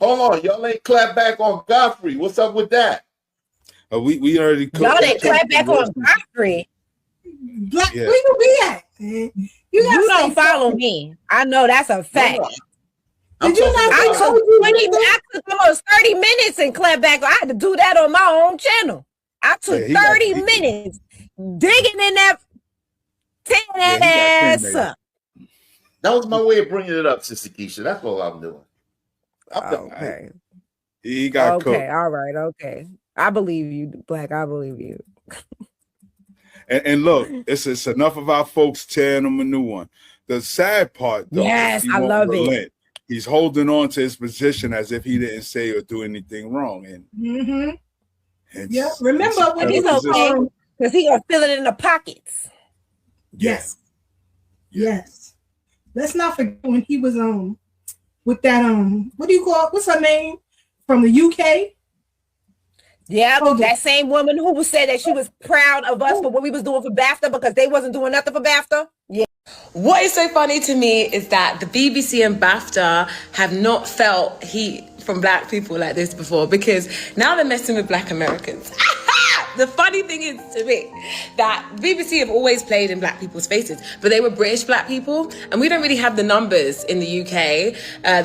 Hold on, y'all ain't clap back on Godfrey. What's up with that? We already cooked. Y'all didn't clap back on Godfrey. Black, where you be at? You don't follow me. I know that's a fact. Did you not? I took almost 30 minutes and clap back. I had to do that on my own channel. I took 30 minutes digging in that, tearing that ass up. That was my way of bringing it up, Sister Kiesha. That's all I'm doing. Okay. He got cooked. Okay, all right, okay. I believe you, Black. I believe you. And look, it's enough of our folks tearing him a new one. The sad part, though, yes, I love it. He's holding on to his position as if he didn't say or do anything wrong. And yeah, remember when he's okay because he gonna fill it in the pockets. Yes. Let's not forget when he was with that what do you call it? What's her name from the UK? Yeah, that same woman who said that she was proud of us for what we was doing for BAFTA because they wasn't doing nothing for BAFTA. Yeah. What is so funny to me is that the BBC and BAFTA have not felt heat from Black people like this before because now they're messing with Black Americans. The funny thing is to me that BBC have always played in Black people's faces, but they were British Black people, and we don't really have the numbers in the UK.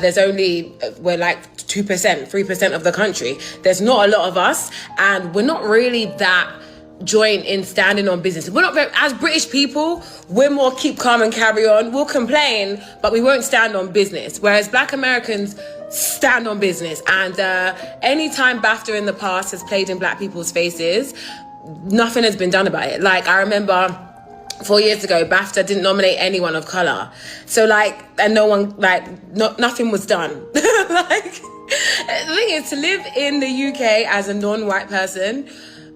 There's only, we're like 2%, 3% of the country. There's not a lot of us, and we're not really that joint in standing on business. We're not very, as British people, we're more keep calm and carry on. We'll complain, but we won't stand on business. Whereas Black Americans stand on business. And anytime BAFTA in the past has played in Black people's faces, nothing has been done about it. Like, I remember 4 years ago, BAFTA didn't nominate anyone of color. So and no one, nothing was done. The thing is, to live in the UK as a non-white person,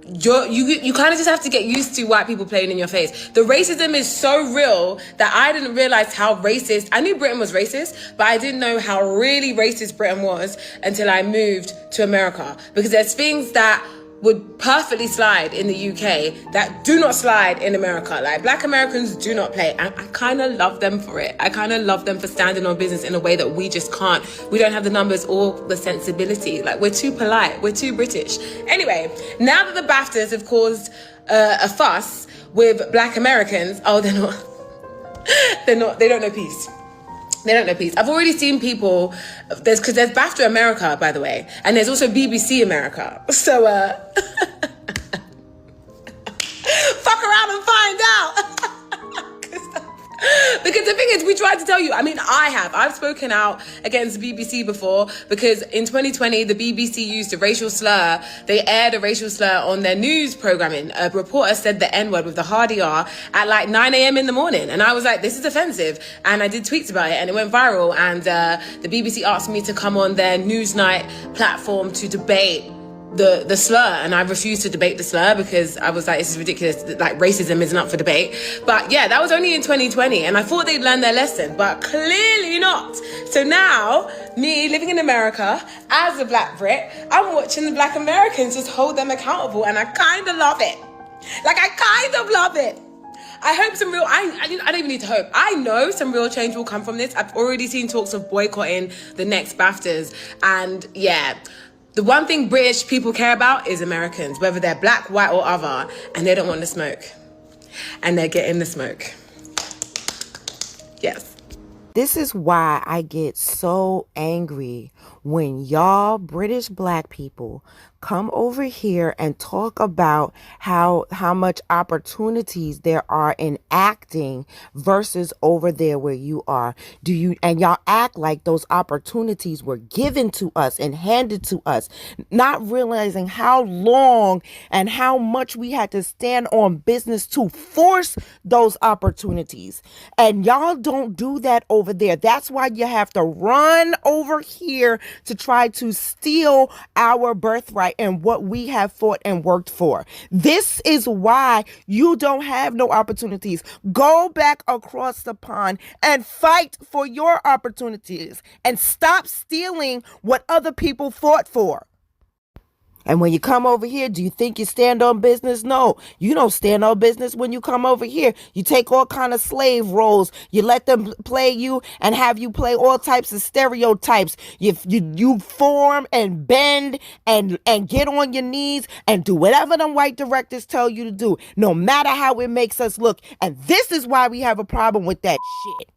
you kind of just have to get used to white people playing in your face. The racism is so real that I didn't realize how racist. I knew Britain was racist, but I didn't know how really racist Britain was until I moved to America. Because there's things that would perfectly slide in the UK that do not slide in America. Like, Black Americans do not play. And I kind of love them for it. I kind of love them for standing on business in a way that we just can't. We don't have the numbers or the sensibility. Like, we're too polite. We're too British. Anyway, now that the BAFTAs have caused a fuss with Black Americans, they don't know peace. They don't know peace. I've already seen people, there's BAFTA America, by the way, and there's also BBC America. So, fuck around and find out. Because the thing is, we tried to tell you, I've spoken out against the BBC before because in 2020, the BBC used a racial slur. They aired a racial slur on their news programming. A reporter said the N-word with the hard ER at 9 a.m. in the morning. And I was like, this is offensive. And I did tweets about it and it went viral. And the BBC asked me to come on their Newsnight platform to debate the slur, and I refused to debate the slur because I was like, this is ridiculous, racism isn't up for debate. But yeah, that was only in 2020 and I thought they'd learn their lesson, but clearly not. So now, me living in America as a Black Brit, I'm watching the Black Americans just hold them accountable, and I kind of love it. I kind of love it. I hope some real, I don't even need to hope. I know some real change will come from this. I've already seen talks of boycotting the next BAFTAs, and yeah, the one thing British people care about is Americans, whether they're Black, white, or other, and they don't want the smoke. And they're getting the smoke. Yes. This is why I get so angry when y'all British Black people come over here and talk about how much opportunities there are in acting versus over there where you are. And y'all act like those opportunities were given to us and handed to us, not realizing how long and how much we had to stand on business to force those opportunities. And y'all don't do that over there. That's why you have to run over here to try to steal our birthright and what we have fought and worked for. This is why you don't have no opportunities. Go back across the pond and fight for your opportunities and stop stealing what other people fought for. And when you come over here, do you think you stand on business? No, you don't stand on business when you come over here. You take all kind of slave roles. You let them play you and have you play all types of stereotypes. You form and bend and get on your knees and do whatever them white directors tell you to do, no matter how it makes us look. And this is why we have a problem with that shit.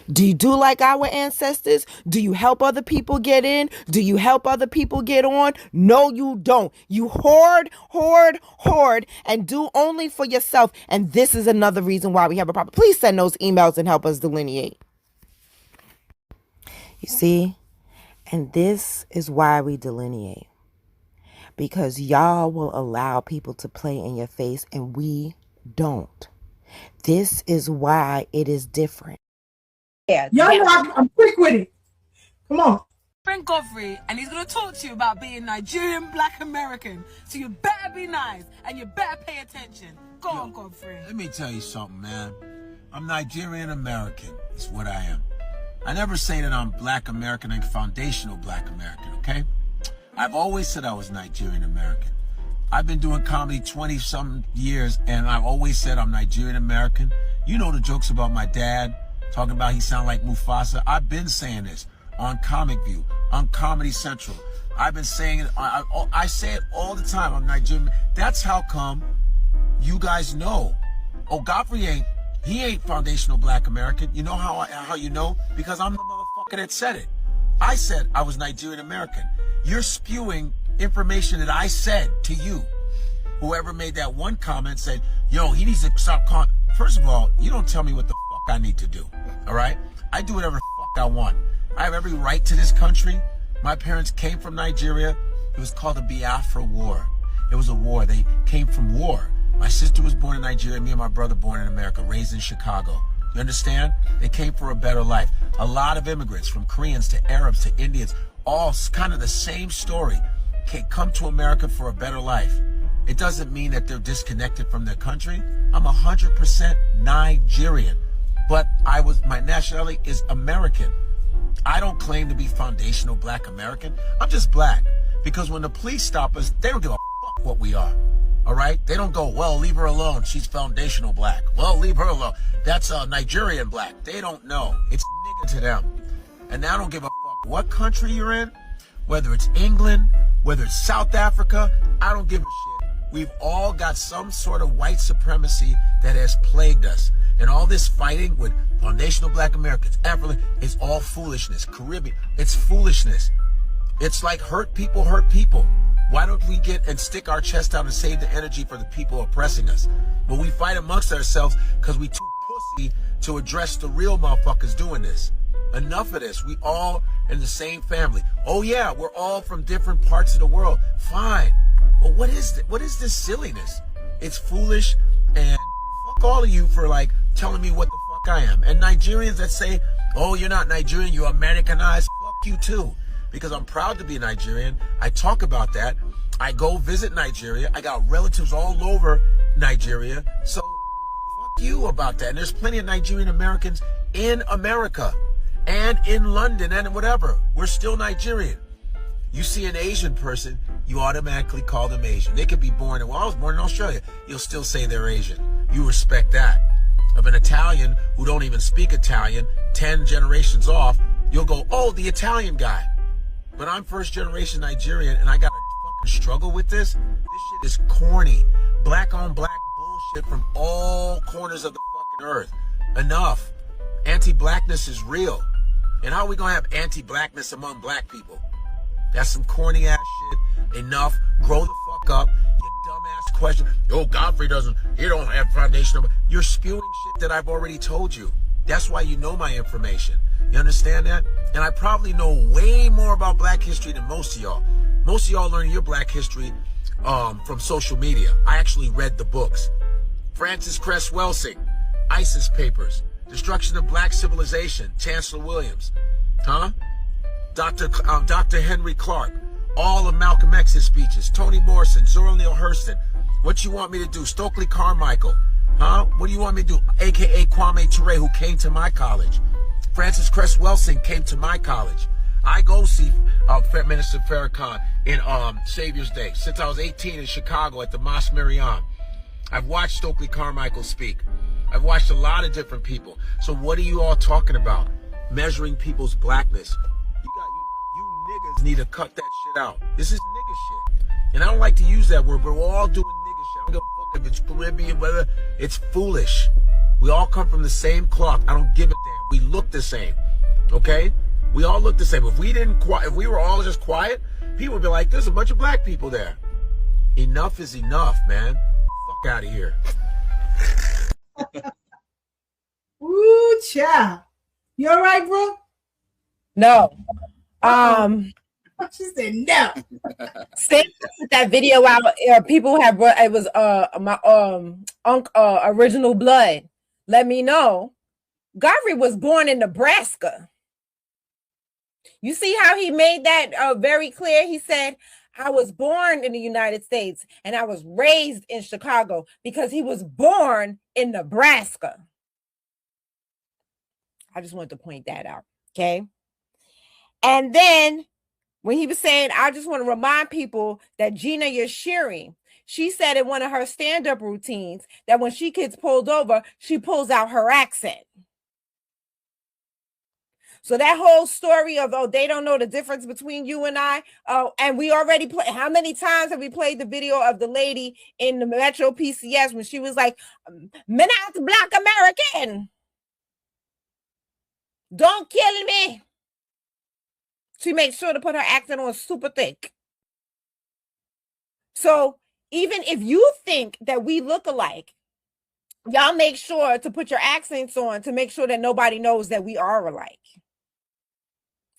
Do you do like our ancestors? Do you help other people get in? Do you help other people get on? No, you don't. You hoard, and do only for yourself. And this is another reason why we have a problem. Please send those emails and help us delineate. You see? And this is why we delineate. Because y'all will allow people to play in your face and we don't. This is why it is different. Yeah, Y'all know I'm quick with it. Come on. Friend Godfrey, and he's going to talk to you about being Nigerian Black American. So you better be nice and you better pay attention. Go on, Godfrey. Let me tell you something, man. I'm Nigerian American. It's what I am. I never say that I'm Black American and foundational Black American, okay? I've always said I was Nigerian American. I've been doing comedy 20-something years, and I've always said I'm Nigerian American. You know the jokes about my dad, talking about he sound like Mufasa. I've been saying this on Comic View, on Comedy Central. I've been saying it. I say it all the time. I'm Nigerian. That's how come you guys know. Oh, Godfrey ain't foundational Black American. You know how you know? Because I'm the motherfucker that said it. I said I was Nigerian American. You're spewing information that I said to you. Whoever made that one comment said, yo, he needs to stop calling. First of all, you don't tell me what the fuck I need to do. All right? I do whatever the fuck I want. I have every right to this country. My parents came from Nigeria. It was called the Biafra War. It was a war. They came from war. My sister was born in Nigeria. Me and my brother born in America, raised in Chicago. You understand? They came for a better life. A lot of immigrants, from Koreans to Arabs to Indians, all kind of the same story, can come to America for a better life. It doesn't mean that they're disconnected from their country. I'm 100% Nigerian, but my nationality is American. I don't claim to be foundational Black American. I'm just Black, because when the police stop us, they don't give a fuck what we are. All right? They don't go, well, leave her alone. She's foundational Black. Well, leave her alone. That's Nigerian Black. They don't know. It's nigga to them. And I don't give a fuck what country you're in, whether it's England, whether it's South Africa, I don't give a shit. We've all got some sort of white supremacy that has plagued us. And all this fighting with foundational Black Americans, African, it's all foolishness. Caribbean, it's foolishness. It's like hurt people hurt people. Why don't we get and stick our chest out and save the energy for the people oppressing us? But we fight amongst ourselves because we too pussy to address the real motherfuckers doing this. Enough of this. We all in the same family. Oh yeah, we're all from different parts of the world. Fine. But what is this silliness? It's foolish, and fuck all of you for like telling me what the fuck I am. And Nigerians that say, oh, you're not Nigerian, you're Americanized, fuck you too. Because I'm proud to be Nigerian. I talk about that. I go visit Nigeria. I got relatives all over Nigeria. So fuck you about that. And there's plenty of Nigerian Americans in America and in London and whatever. We're still Nigerian. You see an Asian person, you automatically call them Asian. They could be born in, well, I was born in Australia. You'll still say they're Asian. You respect that. Of an Italian who don't even speak Italian, 10 generations off, you'll go, oh, the Italian guy. But I'm first generation Nigerian, and I gotta fucking struggle with this. This shit is corny. Black on black bullshit from all corners of the fucking earth. Enough. Anti-blackness is real. And how are we gonna have anti-blackness among Black people? That's some corny ass shit. Enough. Grow the fuck up. You dumbass question. Oh, Godfrey he don't have foundation. You're spewing shit that I've already told you. That's why you know my information. You understand that? And I probably know way more about Black history than most of y'all. Most of y'all learn your Black history from social media. I actually read the books. Francis Cress Welsing, ISIS Papers, Destruction of Black Civilization, Chancellor Williams. Dr. Henry Clark, all of Malcolm X's speeches, Toni Morrison, Zora Neale Hurston. What you want me to do? Stokely Carmichael. What do you want me to do? AKA Kwame Ture, who came to my college. Francis Cress Welsing came to my college. I go see Minister Farrakhan in Savior's Day since I was 18 in Chicago at the Mosque Miriam. I've watched Stokely Carmichael speak. I've watched a lot of different people. So what are you all talking about? Measuring people's blackness. You niggas need to cut that shit out. This is nigga shit. And I don't like to use that word, but we're all doing nigga shit. I don't give a fuck if it's Caribbean, whether it's foolish. We all come from the same cloth. I don't give a damn. We look the same. Okay? We all look the same. If we were all just quiet, people would be like, there's a bunch of black people there. Enough is enough, man. Fuck out of here. Ooh, child. You all right, bro? No. She said no. Same with that video out. People have it was my original blood. Let me know. Godfrey was born in Nebraska. You see how he made that very clear? He said, I was born in the United States and I was raised in Chicago, because he was born in Nebraska. I just wanted to point that out. Okay. And then when he was saying, I just want to remind people that Gina Yashiri, she said in one of her stand-up routines that when she gets pulled over, she pulls out her accent. So that whole story of, oh, they don't know the difference between you and I. Oh, and we already played. How many times have we played the video of the lady in the Metro PCS when she was like, "Men out Black American. Don't kill me." She makes sure to put her accent on super thick. So even if you think that we look alike, y'all make sure to put your accents on to make sure that nobody knows that we are alike.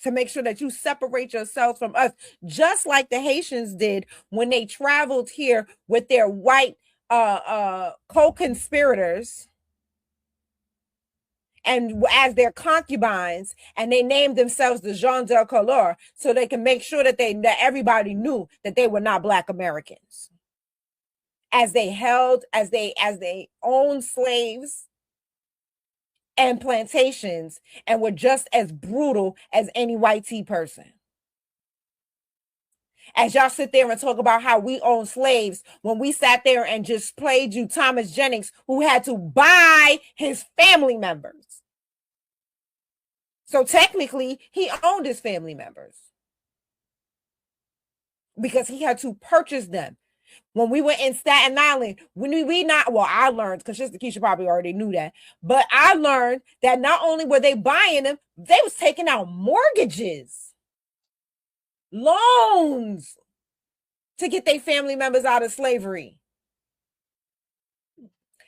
To make sure that you separate yourselves from us, just like the Haitians did when they traveled here with their white co-conspirators and as their concubines, and they named themselves the Jean de Couleur so they can make sure that everybody knew that they were not Black Americans. As they owned slaves and plantations and were just as brutal as any white tea person. As y'all sit there and talk about how we own slaves, when we sat there and just played you Thomas Jennings, who had to buy his family members. So technically, he owned his family members because he had to purchase them. When we were in Staten Island, I learned, because Sister Kiesha probably already knew that, but I learned that not only were they buying them, they was taking out mortgages, loans to get their family members out of slavery.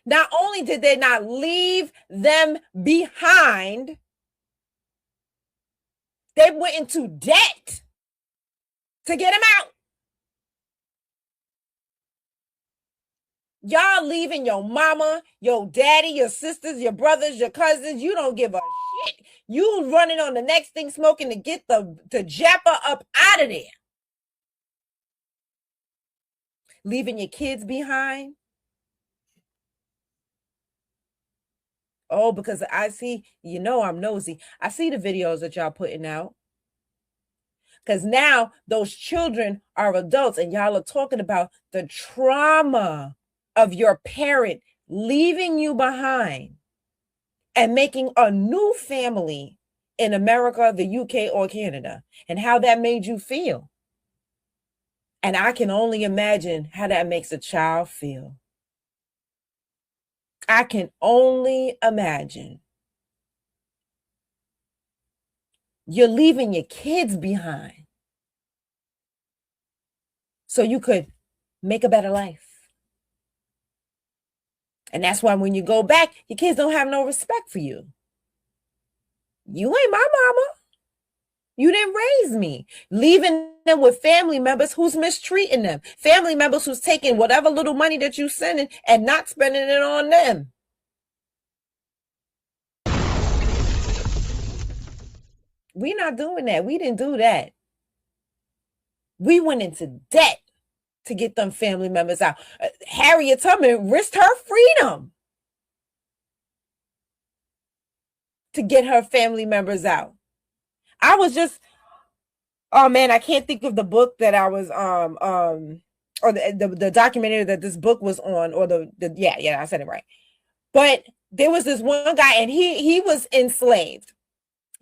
Not only did they not leave them behind, they went into debt to get them out. Y'all leaving your mama, your daddy, your sisters, your brothers, your cousins. You don't give a shit. You running on the next thing smoking to get the japper up out of there. Leaving your kids behind. Oh, because I see, I'm nosy. I see the videos that y'all putting out. Because now those children are adults and y'all are talking about the trauma of your parent leaving you behind and making a new family in America, the UK, or Canada, and how that made you feel. And I can only imagine how that makes a child feel. I can only imagine. You're leaving your kids behind so you could make a better life. And that's why when you go back, your kids don't have no respect for you. You ain't my mama. You didn't raise me. Leaving them with family members who's mistreating them. Family members who's taking whatever little money that you sending and not spending it on them. We're not doing that. We didn't do that. We went into debt to get them family members out. Harriet Tubman risked her freedom to get her family members out. I was just Oh man, I can't think of the book that I was or the documentary that this book was on, or the I said it right. But there was this one guy, and he was enslaved,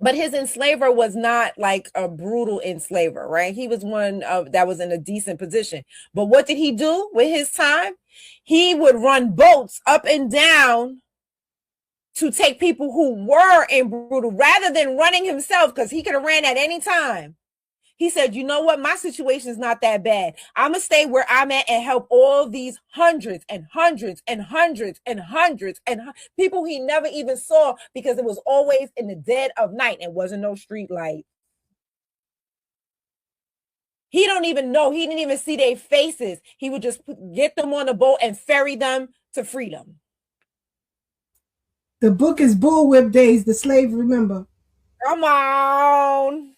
but his enslaver was not like a brutal enslaver, right? He was one that was in a decent position. But what did he do with his time? He would run boats up and down to take people who were in brutal, rather than running himself, because he could have ran at any time. He said, you know what? My situation is not that bad. I'm going to stay where I'm at and help all these hundreds and hundreds and hundreds and hundreds and people he never even saw, because it was always in the dead of night and wasn't no street light. He don't even know. He didn't even see their faces. He would just get them on the boat and ferry them to freedom. The book is Bullwhip Days, The Slave Remember. Come on.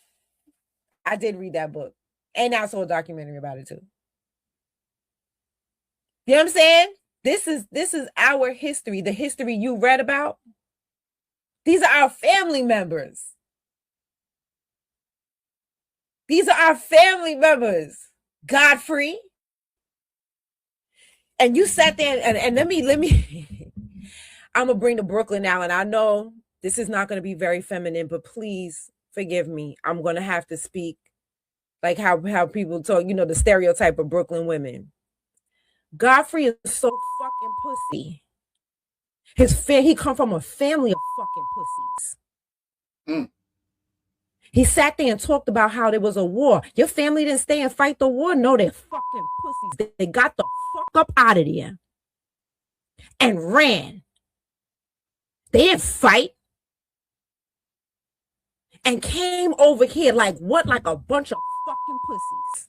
I did read that book, and I saw a documentary about it too. You know what I'm saying? This is our history, the history you read about. These are our family members. These are our family members. Godfrey. And you sat there and let me I'm gonna bring the Brooklyn now, and I know this is not gonna be very feminine, but please forgive me. I'm going to have to speak like how people talk, you know, the stereotype of Brooklyn women. Godfrey is so fucking pussy. He come from a family of fucking pussies. He sat there and talked about how there was a war. Your family didn't stay and fight the war? No, they're fucking pussies. They got the fuck up out of there and ran. They didn't fight. And came over here like what? Like a bunch of fucking pussies.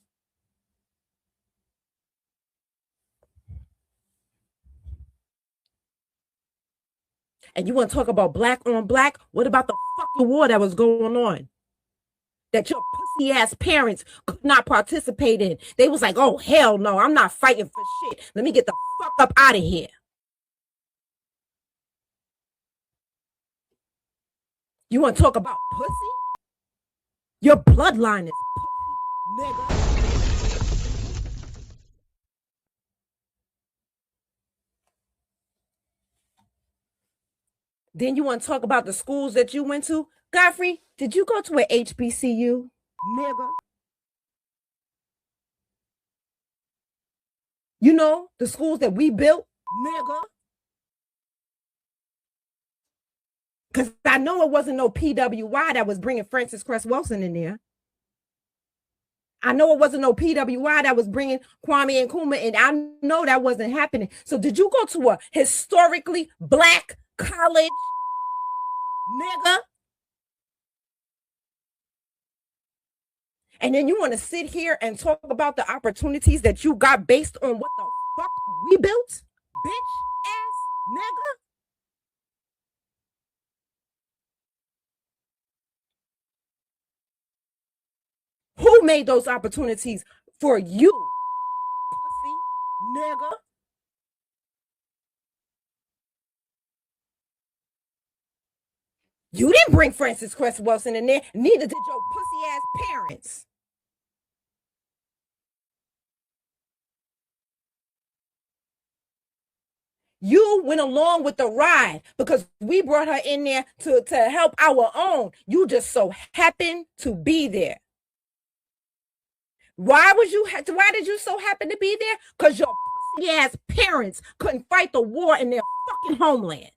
And you want to talk about black on black? What about the fucking war that was going on? That your pussy ass parents could not participate in. They was like, oh, hell no, I'm not fighting for shit. Let me get the fuck up out of here. You want to talk about pussy? Your bloodline is pussy, nigga. Then you want to talk about the schools that you went to? Godfrey, did you go to an HBCU, nigga? You know, the schools that we built, nigga? Because I know it wasn't no PWI that was bringing Francis Cress Wilson in there. I know it wasn't no PWI that was bringing Kwame Nkrumah, and I know that wasn't happening. So did you go to a historically black college, nigga? And then you want to sit here and talk about the opportunities that you got based on what the fuck we built? Bitch ass nigga? Who made those opportunities for you, pussy nigga? You didn't bring Francis Cress Wilson in there. Neither did your pussy ass parents. You went along with the ride because we brought her in there to help our own. You just so happened to be there. Why did you so happen to be there? Because your pussy ass parents couldn't fight the war in their fucking homeland.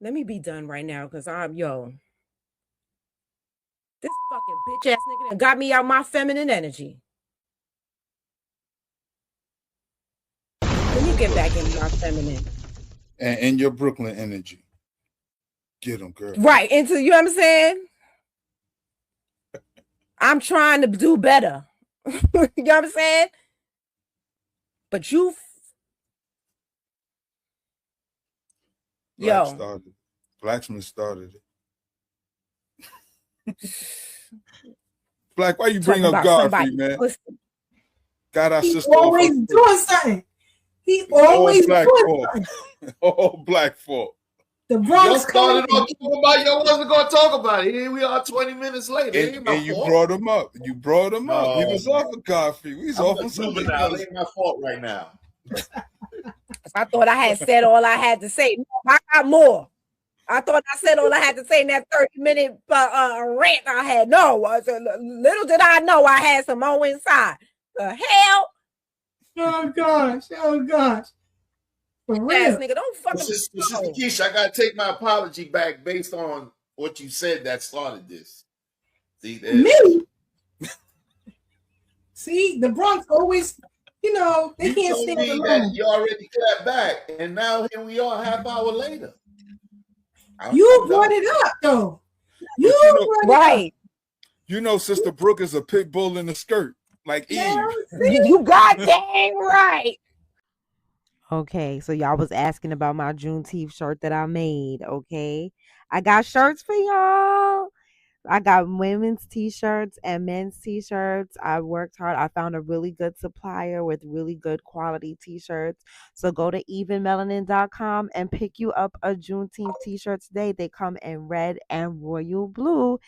Let me be done right now because this fucking bitch ass nigga that got me out my feminine energy. Let me get back in my feminine. And your Brooklyn energy. Get them, girl. Right, into, you know what I'm saying? I'm trying to do better. You know what I'm saying? But you... Blacksmith started it. Black, why you bring up Godfrey, man? Got our sister. Always doing something. He All always black put fault. All black fault. the Y'all Bronx started coming. off talking about y'all wasn't gonna talk about it. Here we are 20 minutes later. It ain't my And you fault. brought him up. You brought him up. We No, was off of Godfrey. We was I'm off a of something juvenile. else. It ain't my fault right now. I thought I had said all I had to say. No, I got more. I thought I said all I had to say in that 30-minute rant I had. No, little did I know I had some more inside. The hell? Oh gosh. Oh gosh. For real. Ass nigga, don't fucking Sister Kiesha, I gotta take my apology back based on what you said that started this. See, Me? See, the Bronx always, they you can't told stand me alone. that you already clapped back, and now here we are, half hour later. You brought it up, though. You brought it up. right. You know, Sister Breuck is a pit bull in a skirt, like Now, Eve. You got dang right. Okay, so y'all was asking about my Juneteenth shirt that I made. Okay, I got shirts for y'all. I got women's t-shirts and men's t-shirts. I worked hard. I found a really good supplier with really good quality t-shirts. So go to evenmelanin.com and pick you up a Juneteenth t-shirt today. They come in red and royal blue.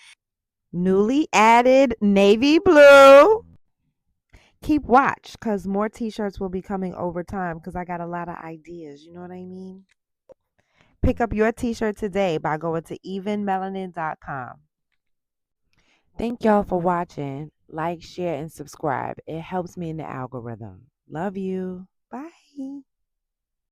Newly added navy blue. Keep watch because more t-shirts will be coming over time because I got a lot of ideas. You know what I mean? Pick up your t-shirt today by going to evenmelanin.com. Thank y'all for watching. Like, share, and subscribe. It helps me in the algorithm. Love you. Bye.